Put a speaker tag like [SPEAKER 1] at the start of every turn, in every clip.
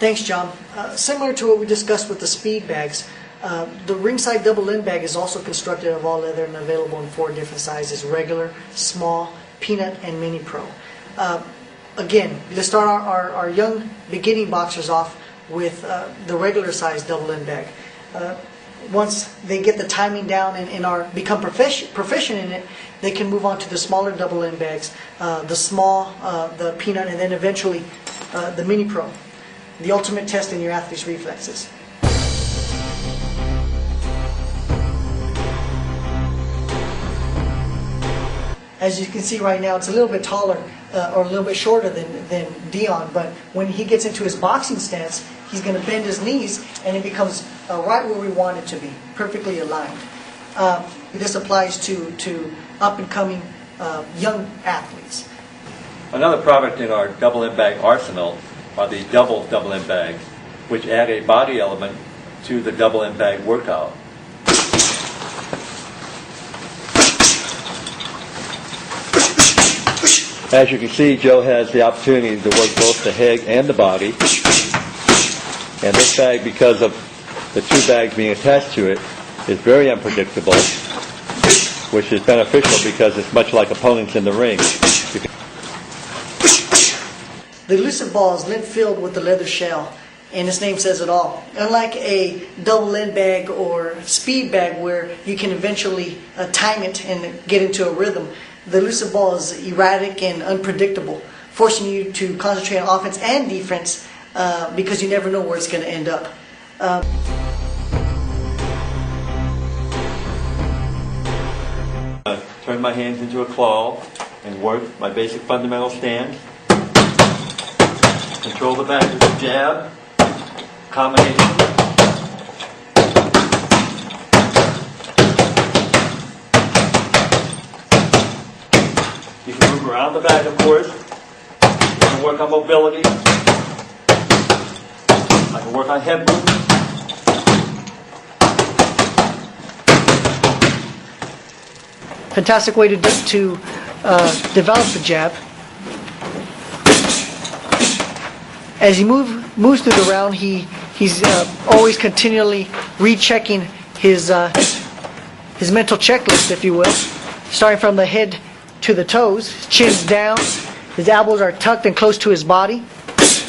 [SPEAKER 1] Thanks, John. Similar to what we discussed with the speed bags, the ringside double end bag is also constructed of all leather and available in 4 different sizes: regular, small, peanut, and mini pro. Again, let's start our young beginning boxers off with the regular size double end bag. Once they get the timing down and become proficient in it, they can move on to the smaller double end bags, the small, the peanut, and then eventually the mini pro. The ultimate test in your athlete's reflexes. As you can see right now, it's a little bit taller or a little bit shorter than Dion, but when he gets into his boxing stance, he's going to bend his knees and it becomes right where we want it to be, perfectly aligned. This applies to up-and-coming young athletes.
[SPEAKER 2] Another product in our double end bag arsenal are the double end bags, which add a body element to the double end bag workout. As you can see, Joe has the opportunity to work both the head and the body. And this bag, because of the 2 bags being attached to it, is very unpredictable, which is beneficial because it's much like opponents in the ring.
[SPEAKER 1] The elusive ball is lint-filled with the leather shell, and its name says it all. Unlike a double end bag or speed bag where you can eventually time it and get into a rhythm, the elusive ball is erratic and unpredictable, forcing you to concentrate on offense and defense because you never know where it's going to end up.
[SPEAKER 2] Turn my hands into a claw and work my basic fundamental stance. Control the back with the jab, combination. You can move around the back, of course. You can work on mobility. I can work on head movement.
[SPEAKER 1] Fantastic way to develop the jab. As he moves through the round, he's always continually rechecking his mental checklist, if you will, starting from the head to the toes. His chin's down, his elbows are tucked and close to his body,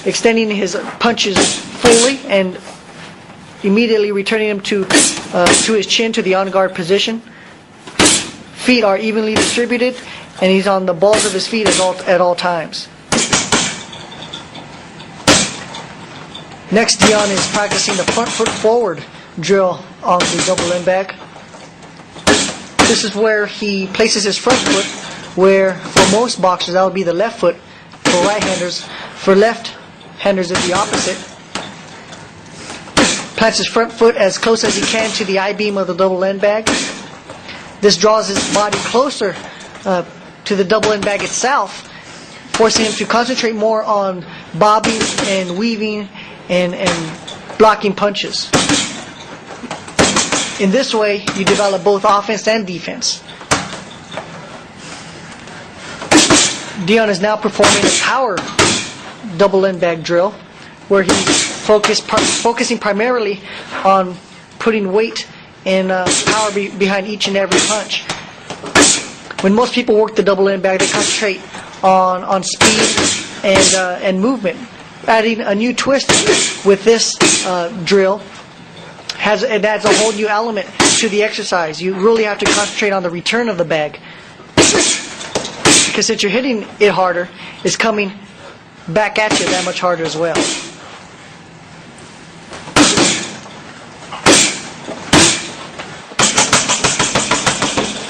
[SPEAKER 1] extending his punches fully and immediately returning him to his chin, to the on-guard position. Feet are evenly distributed, and he's on the balls of his feet at all times. Next, Dion is practicing the front foot forward drill on the double end bag. This is where he places his front foot, where for most boxers that would be the left foot for right-handers. For left-handers it's the opposite. Plants his front foot as close as he can to the I-beam of the double end bag. This draws his body closer to the double end bag itself, forcing him to concentrate more on bobbing and weaving and blocking punches. In this way, you develop both offense and defense. Dion is now performing a power double end bag drill, where he's focusing primarily on putting weight and power behind each and every punch. When most people work the double end bag, they concentrate on speed and movement. Adding a new twist with this drill adds a whole new element to the exercise. You really have to concentrate on the return of the bag, because since you're hitting it harder, it's coming back at you that much harder as well.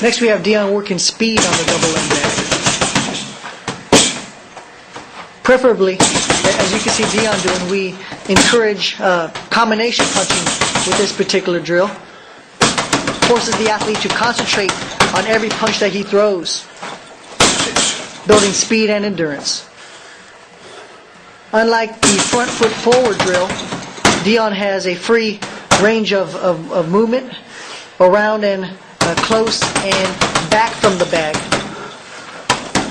[SPEAKER 1] Next, we have Dion working speed on the double end bag. Preferably, as you can see Dion doing, we encourage combination punching with this particular drill. Forces the athlete to concentrate on every punch that he throws, building speed and endurance. Unlike the front foot forward drill, Dion has a free range of movement around and close and back from the bag,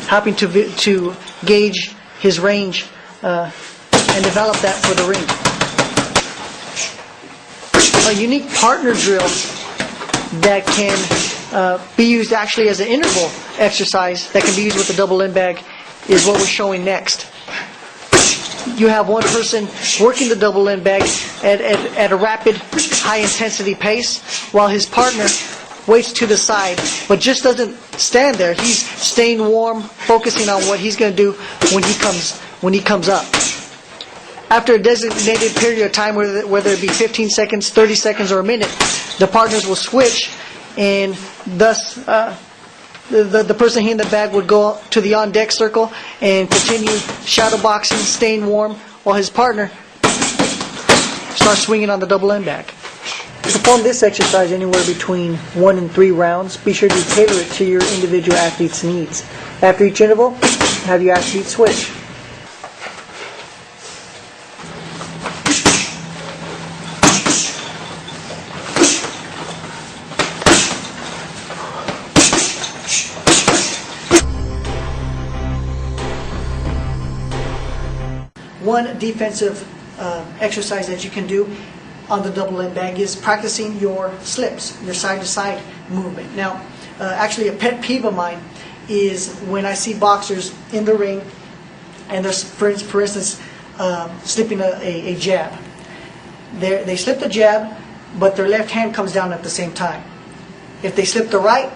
[SPEAKER 1] helping to gauge his range and develop that for the ring. a unique partner drill that can be used actually as an interval exercise that can be used with the double end bag is what we're showing next. You have one person working the double end bag at a rapid, high-intensity pace, while his partner waits to the side, but just doesn't stand there. He's staying warm, focusing on what he's going to do when he comes up. After a designated period of time, whether it be 15 seconds, 30 seconds, or a minute, the partners will switch, and thus the person hitting the bag would go to the on-deck circle and continue shadow boxing, staying warm, while his partner starts swinging on the double end bag. Perform this exercise anywhere between 1 and 3 rounds. Be sure to tailor it to your individual athlete's needs. After each interval, have your athlete switch. One defensive exercise that you can do on the double end bag is practicing your slips, your side-to-side movement. Now, actually a pet peeve of mine is when I see boxers in the ring and they're, for instance, slipping a jab. They slip the jab, but their left hand comes down at the same time. If they slip the right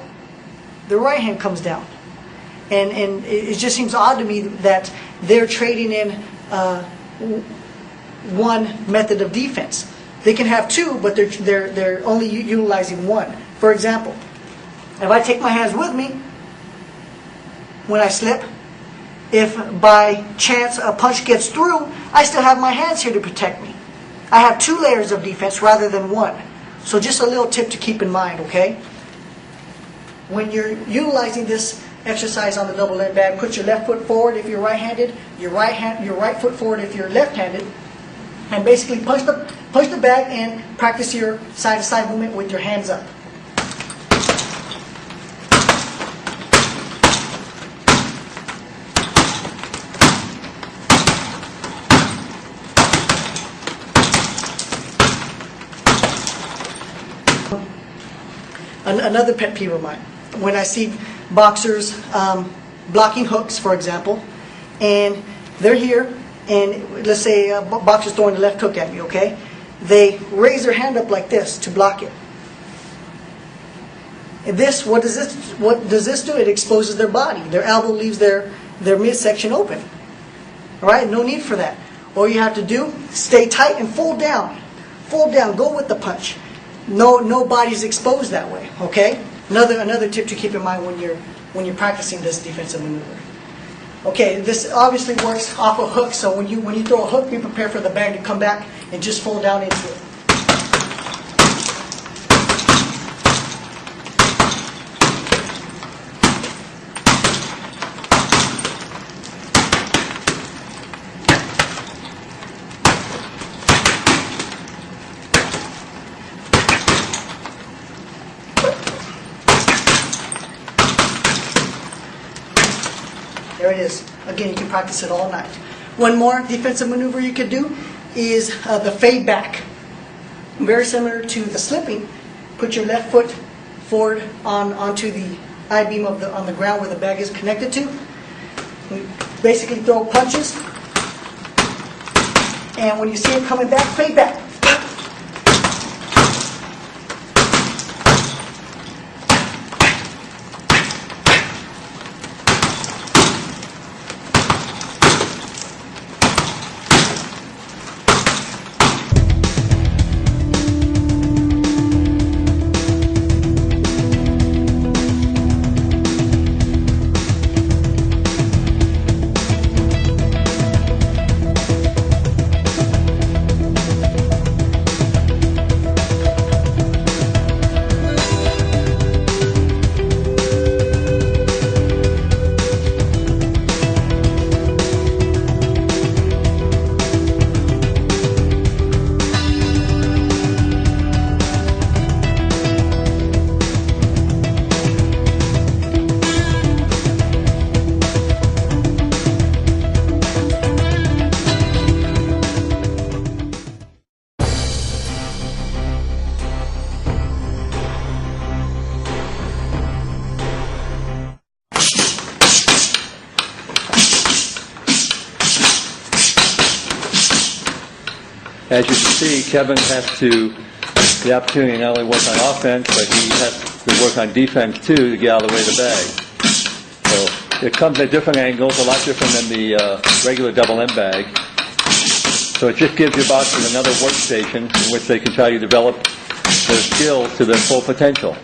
[SPEAKER 1] hand comes down. And it just seems odd to me that they're trading in one method of defense. They can have two, but they're only utilizing one. For example, if I take my hands with me when I slip, if by chance a punch gets through, I still have my hands here to protect me. I have 2 layers of defense rather than one. So just a little tip to keep in mind, okay? When you're utilizing this exercise on the double end bag, put your left foot forward if you're right-handed, your right foot forward if you're left-handed, and basically push the bag and practice your side-to-side movement with your hands up. Another pet peeve of mine, when I see boxers blocking hooks, for example, and they're here, and let's say a boxer's throwing a left hook at me, okay? They raise their hand up like this to block it. And what does this do? It exposes their body. Their elbow leaves their midsection open. All right? No need for that. All you have to do, stay tight and fold down. Fold down. Go with the punch. No body's exposed that way, okay? Another tip to keep in mind when you're practicing this defensive maneuver. Okay, this obviously works off a hook, so when you throw a hook, be prepared for the bag to come back and just fold down into it. There it is. Again, you can practice it all night. One more defensive maneuver you could do is the fade back. Very similar to the slipping. Put your left foot forward onto the I-beam on the ground where the bag is connected to. We basically throw punches. And when you see it coming back, fade back.
[SPEAKER 2] As you can see, Kevin has the opportunity to not only work on offense, but he has to work on defense too to get out of the way of the bag. So it comes at different angles, a lot different than the regular double end bag. So it just gives your boxers another workstation in which they can try to develop their skills to their full potential.